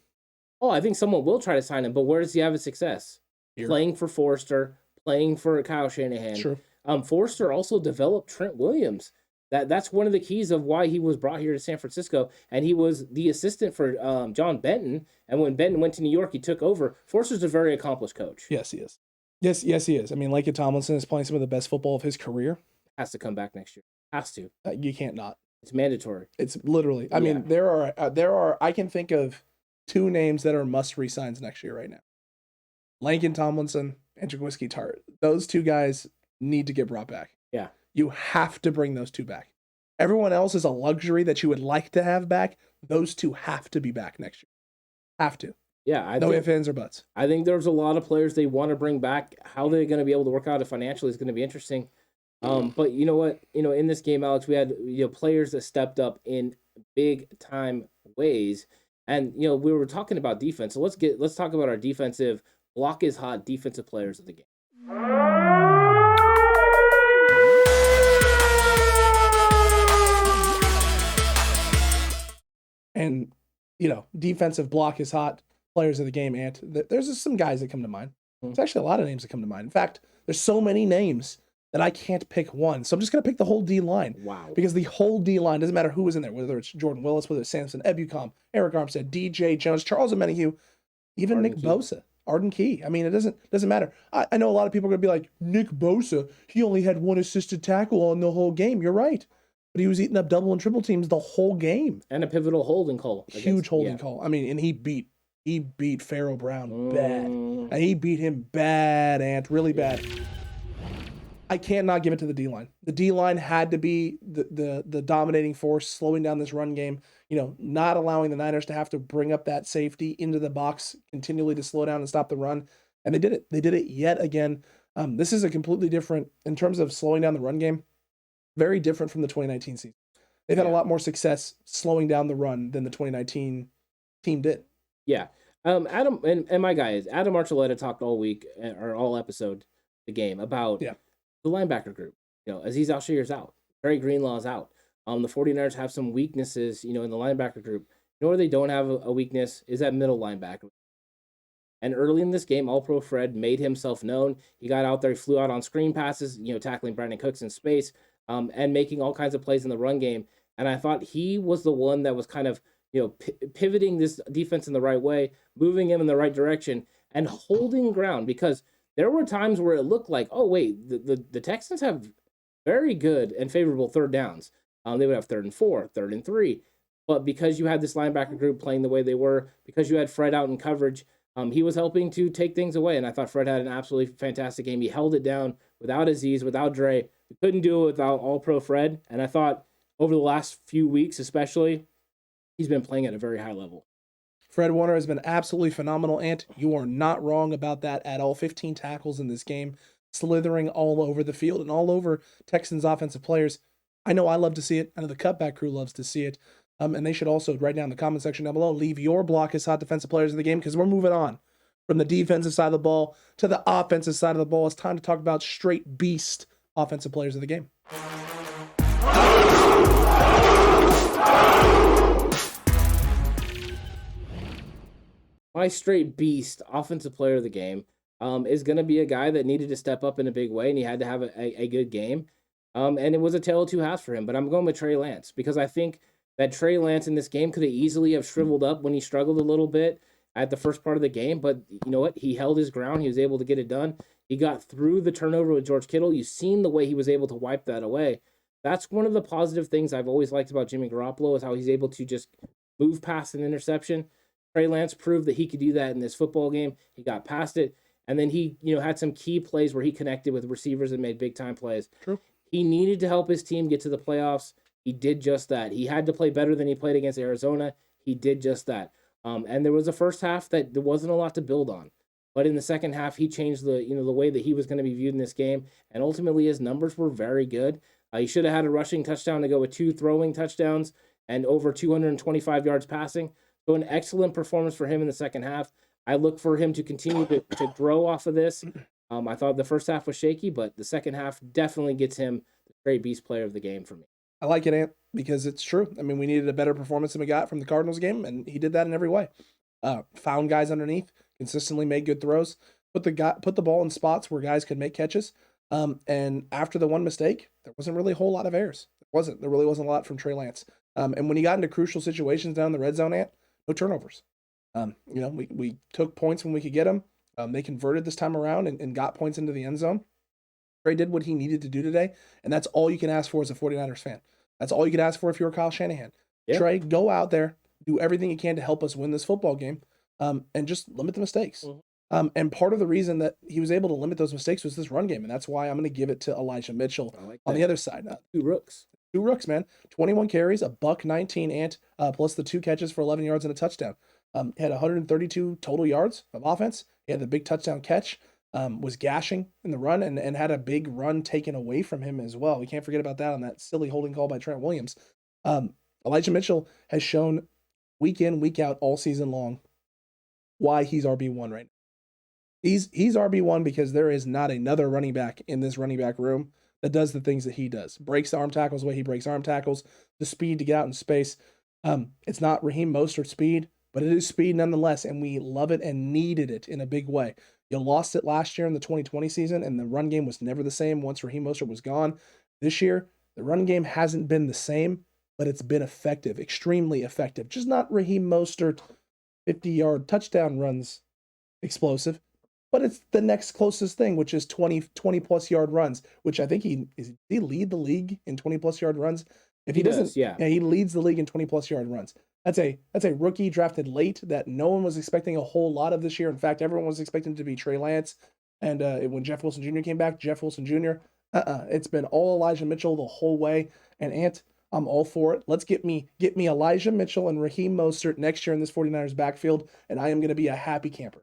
Oh, I think someone will try to sign him, but where does he have his success? Here. Playing for Forrester, playing for Kyle Shanahan. True. Forrester also developed Trent Williams. That's one of the keys of why he was brought here to San Francisco, and he was the assistant for John Benton. And when Benton went to New York, he took over. Forster's a very accomplished coach. Yes, he is. Yes, he is. I mean, Laken Tomlinson is playing some of the best football of his career. Has to come back next year. Has to. You can't not. It's mandatory. It's literally. I mean, there are. I can think of 2 names that are must re-signs next year right now. Laken Tomlinson and Jaquiski Tartt. Those 2 guys need to get brought back. Yeah. You have to bring those 2 back. Everyone else is a luxury that you would like to have back. Those 2 have to be back next year. Have to. Yeah. No ifs, ands, or buts. I think there's a lot of players they want to bring back. How they're going to be able to work out it financially is going to be interesting. But you know what? In this game, Alex, we had players that stepped up in big time ways. And we were talking about defense. So let's talk about our defensive block is hot defensive players of the game. And, defensive block is hot, players of the game, Ant. There's just some guys that come to mind. There's actually a lot of names that come to mind. In fact, there's so many names that I can't pick one. So I'm just going to pick the whole D-line. Wow. Because the whole D-line, doesn't matter who was in there, whether it's Jordan Willis, whether it's Samson Ebukam, Eric Armstead, DJ Jones, Charles Omenihu, even Nick Bosa, Arden Key. I mean, it doesn't matter. I know a lot of people are going to be like, Nick Bosa, he only had 1 assisted tackle on the whole game. You're right. But he was eating up double and triple teams the whole game. And a pivotal holding call. Huge holding call. I mean, and he beat Pharaoh Brown bad. And he beat him bad, Ant, really bad. I can't not give it to the D-line. The D-line had to be the dominating force, slowing down this run game, not allowing the Niners to have to bring up that safety into the box continually to slow down and stop the run. And they did it. They did it yet again. This is a completely different, in terms of slowing down the run game, very different from the 2019 season. They've had a lot more success slowing down the run than the 2019 team did. Yeah. Adam and my guy is Adam Archuleta talked all week or all episode the game about the linebacker group. Aziz Al-Shir's out. Barry Greenlaw's out. The 49ers have some weaknesses, in the linebacker group. Where they don't have a weakness is that middle linebacker. And early in this game, All-Pro Fred made himself known. He got out there, he flew out on screen passes, tackling Brandon Cooks in space. and making all kinds of plays in the run game. And I thought he was the one that was kind of, pivoting this defense in the right way, moving him in the right direction, and holding ground, because there were times where it looked like, oh, wait, the Texans have very good and favorable third downs. They would have 3rd and 4, 3rd and 3. But because you had this linebacker group playing the way they were, because you had Fred out in coverage, he was helping to take things away. And I thought Fred had an absolutely fantastic game. He held it down without Aziz, without Dre. We couldn't do it without All-Pro Fred. And I thought over the last few weeks especially, he's been playing at a very high level. Fred Warner has been absolutely phenomenal, Ant. You are not wrong about that at all. 15 tackles in this game, slithering all over the field and all over Texans offensive players. I know I love to see it. I know the Cutback crew loves to see it. And they should also, right down in the comment section down below, leave your block as hot defensive players of the game, because we're moving on from the defensive side of the ball to the offensive side of the ball. It's time to talk about straight beast offensive players of the game. My straight beast offensive player of the game is going to be a guy that needed to step up in a big way, and he had to have a good game. And it was a tale of two halves for him. But I'm going with Trey Lance, because I think that Trey Lance in this game could have easily have shriveled up when he struggled a little bit at the first part of the game. But you know what? He held his ground. He was able to get it done. He got through the turnover with George Kittle. You've seen the way he was able to wipe that away. That's one of the positive things I've always liked about Jimmy Garoppolo, is how he's able to just move past an interception. Trey Lance proved that he could do that in this football game. He got past it. And then he, had some key plays where he connected with receivers and made big-time plays. True. He needed to help his team get to the playoffs. He did just that. He had to play better than he played against Arizona. He did just that. And there was a first half that there wasn't a lot to build on. But in the second half, he changed the way that he was going to be viewed in this game. And ultimately, his numbers were very good. He should have had a rushing touchdown to go with 2 throwing touchdowns and over 225 yards passing. So an excellent performance for him in the second half. I look for him to continue to grow off of this. I thought the first half was shaky, but the second half definitely gets him the straight beast player of the game for me. I like it, Ant, because it's true. I mean, we needed a better performance than we got from the Cardinals game, and he did that in every way. Found guys underneath, consistently made good throws, put the ball in spots where guys could make catches. And after the one mistake, there wasn't really a whole lot of errors. There really wasn't a lot from Trey Lance. And when he got into crucial situations down in the red zone, Ant, no turnovers. We took points when we could get them. They converted this time around and got points into the end zone. Trey did what he needed to do today, and that's all you can ask for as a 49ers fan. That's all you could ask for if you're Kyle Shanahan. Yeah. Trey, go out there, do everything you can to help us win this football game, and just limit the mistakes. Mm-hmm. And part of the reason that he was able to limit those mistakes was this run game, and that's why I'm going to give it to Elijah Mitchell on the other side. 2 rooks. 2 rooks, man. 21 carries, a $119 Ant, plus the 2 catches for 11 yards and a touchdown. Had 132 total yards of offense. He had the big touchdown catch, was gashing in the run, and had a big run taken away from him as well. We can't forget about that on that silly holding call by Trent Williams. Elijah Mitchell has shown week in, week out, all season long, why he's RB1 right now. He's RB1 because there is not another running back in this running back room that does the things that he does. Breaks arm tackles the way he breaks arm tackles, the speed to get out in space. It's not Raheem Mostert speed, but it is speed nonetheless, and we love it and needed it in a big way. You lost it last year in the 2020 season, and the run game was never the same once Raheem Mostert was gone. This year, the run game hasn't been the same, but it's been effective, extremely effective. Just not Raheem Mostert 50-yard touchdown runs explosive, but it's the next closest thing, which is 20-plus yard runs, which I think he lead the league in 20-plus yard runs. If he doesn't, yeah, he leads the league in 20-plus yard runs. That's a rookie drafted late that no one was expecting a whole lot of this year. In fact, everyone was expecting to be Trey Lance. And when Jeff Wilson Jr. came back, Jeff Wilson Jr., it's been all Elijah Mitchell the whole way. And Ant, I'm all for it. Let's get me Elijah Mitchell and Raheem Mostert next year in this 49ers backfield, and I am going to be a happy camper.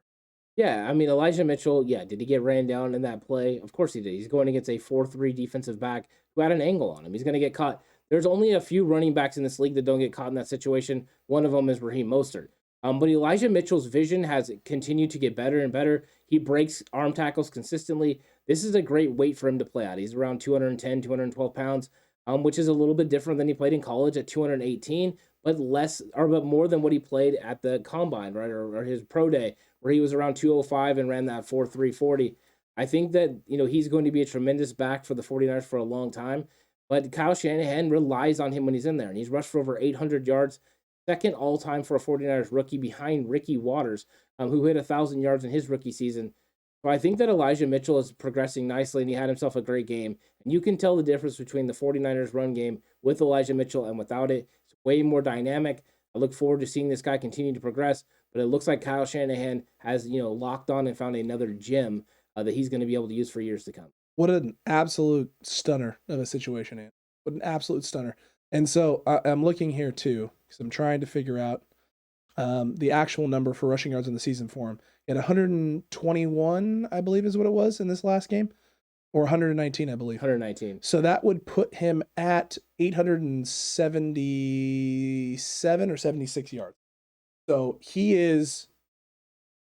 Yeah, I mean, Elijah Mitchell, did he get ran down in that play? Of course he did. He's going against a 4-3 defensive back who had an angle on him. He's going to get caught. There's only a few running backs in this league that don't get caught in that situation. One of them is Raheem Mostert. But Elijah Mitchell's vision has continued to get better and better. He breaks arm tackles consistently. This is a great weight for him to play at. He's around 210, 212 pounds, which is a little bit different than he played in college at 218, but more than what he played at the combine, right, or his pro day, where he was around 205 and ran that 4.340. I think that he's going to be a tremendous back for the 49ers for a long time. But Kyle Shanahan relies on him when he's in there, and he's rushed for over 800 yards, second all-time for a 49ers rookie behind Ricky Watters, who hit 1,000 yards in his rookie season. So I think that Elijah Mitchell is progressing nicely, and he had himself a great game. And you can tell the difference between the 49ers run game with Elijah Mitchell and without it. It's way more dynamic. I look forward to seeing this guy continue to progress, but it looks like Kyle Shanahan has, locked on and found another gem that he's going to be able to use for years to come. What an absolute stunner of a situation, Ant. What an absolute stunner. And so I'm looking here too, because I'm trying to figure out the actual number for rushing yards in the season for him. He had 121, I believe is what it was in this last game, or 119, I believe. 119. So that would put him at 877 or 76 yards. So he is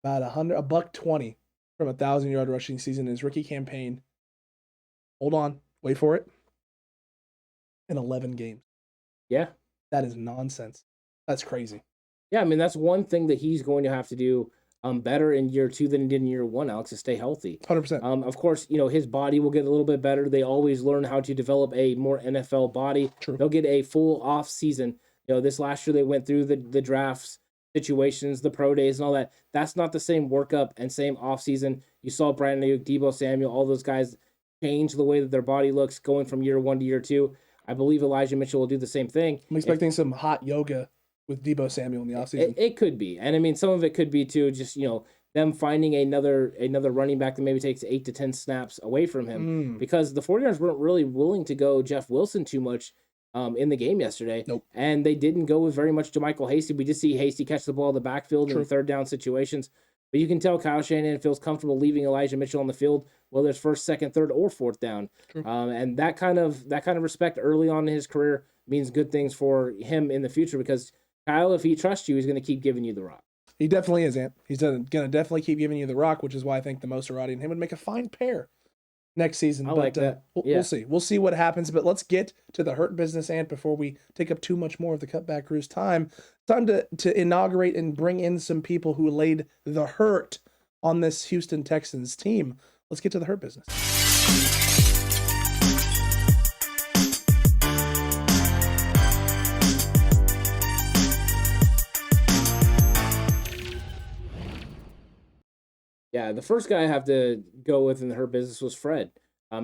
about $120 from 1,000-yard rushing season in his rookie campaign. Hold on, wait for it. In 11 games. Yeah. That is nonsense. That's crazy. Yeah, I mean, that's one thing that he's going to have to do better in year 2 than he did in year 1, Alex, to stay healthy. 100%. Of course, his body will get a little bit better. They always learn how to develop a more NFL body. True. They'll get a full off season. This last year they went through the drafts situations, the pro days and all that. That's not the same workup and same off season. You saw Brandon Ayuk, Deebo Samuel, all those guys change the way that their body looks going from year 1 to year 2. I believe Elijah Mitchell will do the same thing. I'm expecting some hot yoga with Deebo Samuel in the offseason. It could be. And I mean, some of it could be too, just, them finding another running back that maybe takes 8 to 10 snaps away from him, because the 49ers weren't really willing to go Jeff Wilson too much in the game yesterday. Nope. And they didn't go with very much Demeco Hasty. We did see Hasty catch the ball in the backfield in third down situations. But you can tell Kyle Shanahan feels comfortable leaving Elijah Mitchell on the field, whether it's first, second, third, or fourth down. And that kind of respect early on in his career means good things for him in the future, because Kyle, if he trusts you, he's going to keep giving you the rock. He definitely is, Ant. He's going to definitely keep giving you the rock, which is why I think the Maserati and him would make a fine pair next season. I like that. We'll see. We'll see what happens. But let's get to the Hurt business, Ant, before we take up too much more of the Cutback Crew's time. Time to inaugurate and bring in some people who laid the hurt on this Houston Texans team. Let's get to the Hurt business. Yeah, the first guy I have to go with in her business was Fred,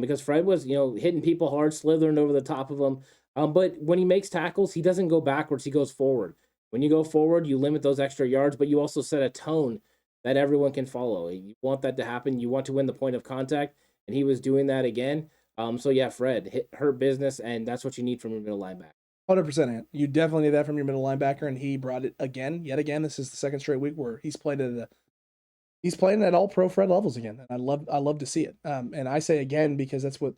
because Fred was, hitting people hard, slithering over the top of them. But when he makes tackles, he doesn't go backwards, he goes forward. When you go forward, you limit those extra yards, but you also set a tone that everyone can follow. You want that to happen. You want to win the point of contact, and he was doing that again. So yeah, Fred, hit her business, and that's what you need from your middle linebacker. 100%, Ant. You definitely need that from your middle linebacker, and he brought it yet again. This is the second straight week where he's playing at all pro Fred levels again. And I love to see it. And I say again because that's what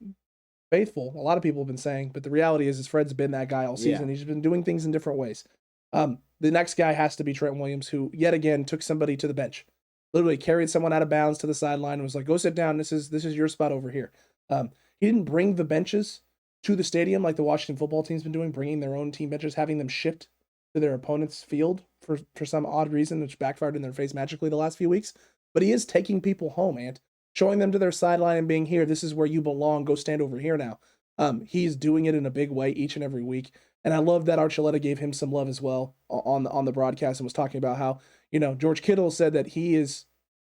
faithful, a lot of people have been saying, but the reality is Fred's been that guy all season. Yeah. He's been doing things in different ways. The next guy has to be Trent Williams, who yet again took somebody to the bench, literally carried someone out of bounds to the sideline and was like, go sit down. This is your spot over here. He didn't bring the benches to the stadium like the Washington football team's been doing, bringing their own team benches, having them shipped to their opponent's field for some odd reason, which backfired in their face magically the last few weeks. But he is taking people home, and showing them to their sideline and being here. This is where you belong. Go stand over here now. He's doing it in a big way each and every week. And I love that Archuleta gave him some love as well on the broadcast and was talking about how, George Kittle said that he is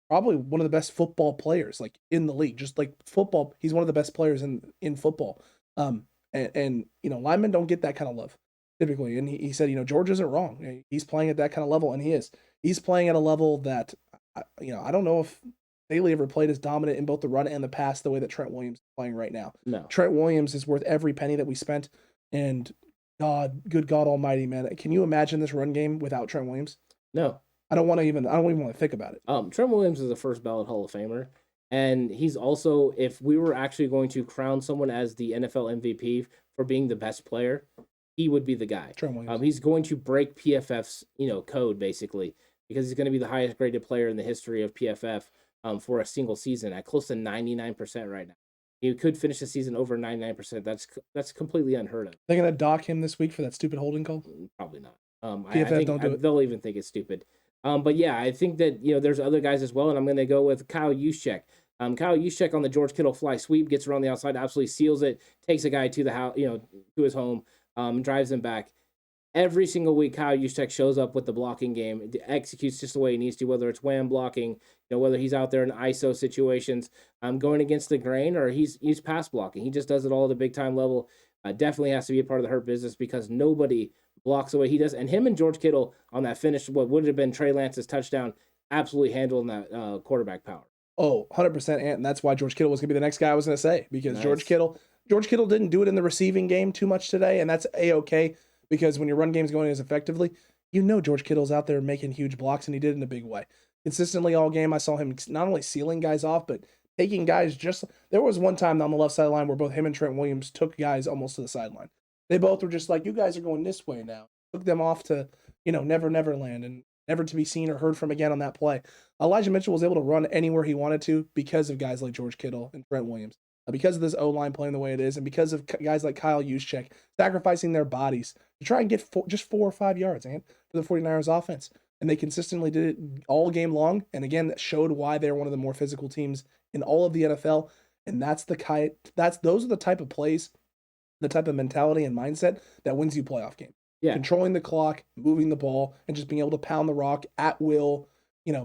probably one of the best football players like in the league, just like football. He's one of the best players in football. And linemen don't get that kind of love typically. And he said, George isn't wrong. He's playing at that kind of level, and he is. He's playing at a level that, I don't know if Bailey ever played as dominant in both the run and the pass the way that Trent Williams is playing right now. No. Trent Williams is worth every penny that we spent, and good God Almighty, man, can you imagine this run game without Trent Williams? No. I don't even want to think about it. Trent Williams is a first ballot Hall of Famer, and he's also, if we were actually going to crown someone as the NFL MVP for being the best player, he would be the guy. Trent Williams. He's going to break PFF's code basically, because he's going to be the highest graded player in the history of PFF for a single season at close to 99% right now. He could finish the season over 99%. That's completely unheard of. They're going to dock him this week for that stupid holding call? Probably not. PFF don't do it. They'll even think it's stupid. But yeah, I think that there's other guys as well, and I'm going to go with Kyle Juszczyk. Kyle Juszczyk on the George Kittle fly sweep gets around the outside, absolutely seals it, takes a guy to the house, to his home, drives him back. Every single week, Kyle Juszczyk shows up with the blocking game, executes just the way he needs to, whether it's wham blocking, whether he's out there in ISO situations, going against the grain, or he's pass blocking. He just does it all at a big time level. Definitely has to be a part of the Hurt business because nobody blocks the way he does. And him and George Kittle on that finish, what would have been Trey Lance's touchdown, absolutely handling that quarterback power. Oh, 100%, and that's why George Kittle was going to be the next guy I was going to say, because nice. George Kittle didn't do it in the receiving game too much today, and that's A-okay, because when your run game's going as effectively, George Kittle's out there making huge blocks, and he did it in a big way. Consistently all game, I saw him not only sealing guys off, but taking guys there was one time on the left sideline where both him and Trent Williams took guys almost to the sideline. They both were just like, you guys are going this way now. Took them off to, never land, and never to be seen or heard from again on that play. Elijah Mitchell was able to run anywhere he wanted to because of guys like George Kittle and Trent Williams, because of this O-line playing the way it is, and because of guys like Kyle Juszczyk sacrificing their bodies to try and get just 4 or 5 yards for the 49ers offense. And they consistently did it all game long, and again, that showed why they're one of the more physical teams in all of the NFL. And those are the type of plays, the type of mentality and mindset that wins you playoff game. Yeah. Controlling the clock, moving the ball, and just being able to pound the rock at will,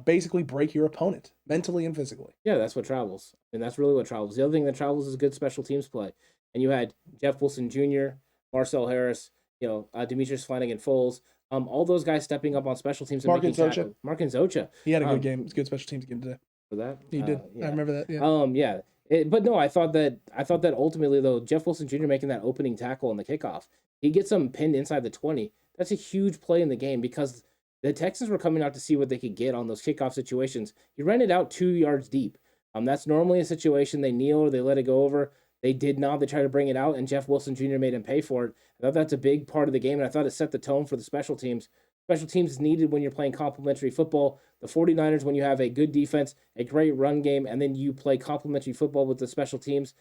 basically break your opponent mentally and physically. Yeah, that's what travels. And that's really what travels. The other thing that travels is good special teams play. And you had Jeff Wilson Jr., Marcel Harris, Demetrius Flanagan-Foles, all those guys stepping up on special teams. Mark Nzocha. He had a good game. It's a good special teams game today. For that? He did. Yeah. I remember that. Yeah. But no, I thought that ultimately, though, Jeff Wilson Jr. making that opening tackle on the kickoff, he gets him pinned inside the 20. That's a huge play in the game because the Texans were coming out to see what they could get on those kickoff situations. He ran it out 2 yards deep. That's normally a situation they kneel or they let it go over. They did not. They tried to bring it out, and Jeff Wilson Jr. made him pay for it. I thought that's a big part of the game, and I thought it set the tone for the special teams. Special teams is needed when you're playing complementary football. The 49ers, when you have a good defense, a great run game, and then you play complementary football with the special teams,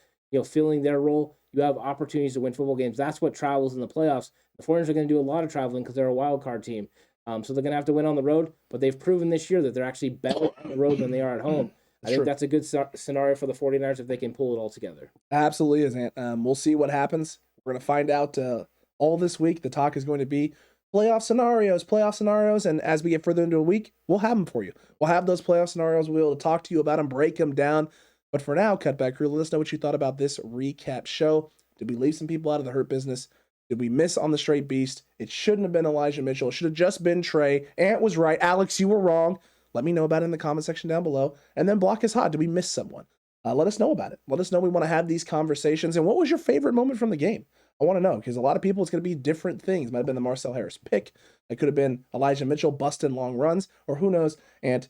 filling their role, you have opportunities to win football games. That's what travels in the playoffs. The 49ers are going to do a lot of traveling because they're a wild card team. So they're going to have to win on the road, but they've proven this year that they're actually better on the road than they are at home. I think that's a good scenario for the 49ers if they can pull it all together. Absolutely is, Ant. We'll see what happens. We're going to find out all this week. The talk is going to be playoff scenarios, and as we get further into a week, we'll have them for you. We'll have those playoff scenarios. We'll be able to talk to you about them, break them down. But for now, Cutback Crew, let us know what you thought about this recap show. Did we leave some people out of the Hurt business? Did we miss on the straight beast? It shouldn't have been Elijah Mitchell. It should have just been Trey. Ant was right. Alex, you were wrong. Let me know about it in the comment section down below. And then Block is Hot. Did we miss someone? Let us know about it. Let us know. We want to have these conversations. And what was your favorite moment from the game? I want to know, because a lot of people, it's going to be different things. Might have been the Marcel Harris pick. It could have been Elijah Mitchell busting long runs, or who knows. And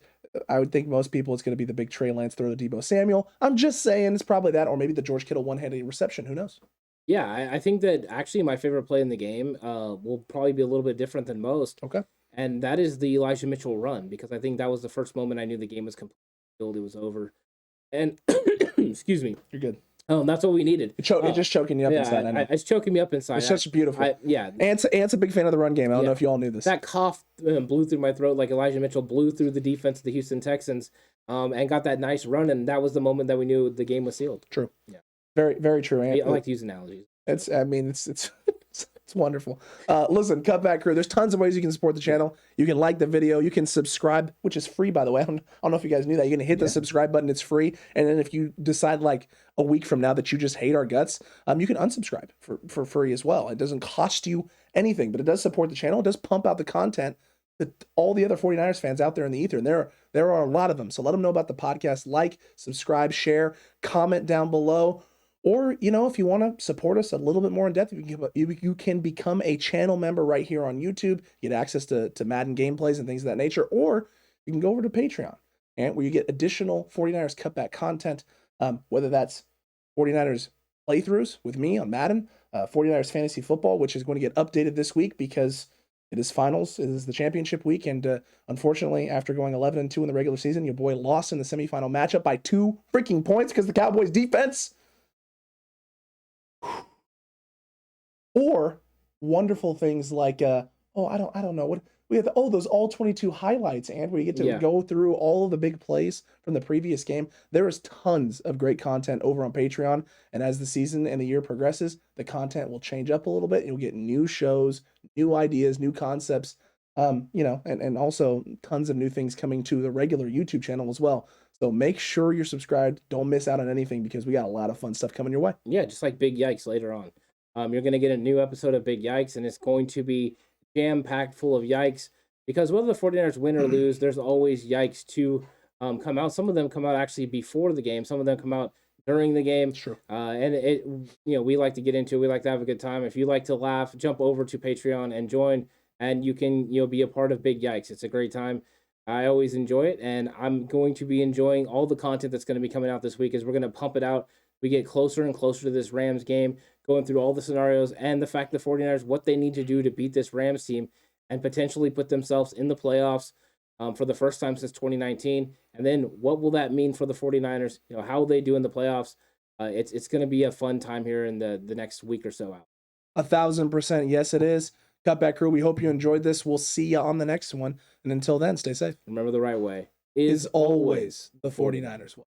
I would think most people, it's going to be the big Trey Lance throw to Deebo Samuel. I'm just saying it's probably that, or maybe the George Kittle one-handed reception. Who knows? Yeah, I think that actually my favorite play in the game will probably be a little bit different than most. Okay. And that is the Elijah Mitchell run, because I think that was the first moment I knew the game was complete. It was over. And, excuse me. You're good. That's what we needed. It's just choking you up inside. I know. It's choking me up inside. It's such beautiful. Ant's a big fan of the run game. I don't know if you all knew this. That cough blew through my throat like Elijah Mitchell blew through the defense of the Houston Texans and got that nice run, and that was the moment that we knew the game was sealed. True. Yeah. Very, very true. I like to use analogies. It's wonderful. Listen, Cutback Crew, there's tons of ways you can support the channel. You can like the video. You can subscribe, which is free, by the way. I don't know if you guys knew that. You're going to hit the subscribe button. It's free. And then if you decide like a week from now that you just hate our guts, you can unsubscribe for free as well. It doesn't cost you anything, but it does support the channel. It does pump out the content that all the other 49ers fans out there in the ether. And there are a lot of them. So let them know about the podcast. Like, subscribe, share, comment down below. Or, if you want to support us a little bit more in depth, you can become a channel member right here on YouTube, get access to Madden gameplays and things of that nature. Or you can go over to Patreon, and where you get additional 49ers Cutback content, whether that's 49ers playthroughs with me on Madden, 49ers Fantasy Football, which is going to get updated this week because it is finals. It is the championship week, and unfortunately, after going 11-2 in the regular season, your boy lost in the semifinal matchup by 2 freaking points because the Cowboys defense. Or wonderful things like I don't know what we have. Those all 22 highlights, and where you get to Yeah. go through all of the big plays from the previous game. There is tons of great content over on Patreon, and as the season and the year progresses, the content will change up a little bit. You'll get new shows, new ideas, new concepts, and also tons of new things coming to the regular YouTube channel as well. So make sure you're subscribed. Don't miss out on anything because we got a lot of fun stuff coming your way. Yeah, just like Big Yikes later on. You're going to get a new episode of Big Yikes, and it's going to be jam-packed full of yikes, because whether the 49ers win or lose, there's always yikes to come out. Some of them come out actually before the game. Some of them come out during the game. Sure. And we like to get into it. We like to have a good time. If you like to laugh, jump over to Patreon and join, and you can, be a part of Big Yikes. It's a great time. I always enjoy it, and I'm going to be enjoying all the content that's going to be coming out this week as we're going to pump it out. We get closer and closer to this Rams game, going through all the scenarios and the fact the 49ers, what they need to do to beat this Rams team and potentially put themselves in the playoffs for the first time since 2019. And then what will that mean for the 49ers? How will they do in the playoffs? It's going to be a fun time here in the next week or so out. 1,000%. Yes, it is. Cutback crew, we hope you enjoyed this. We'll see you on the next one. And until then, stay safe. Remember, the right way Is always the 49ers way.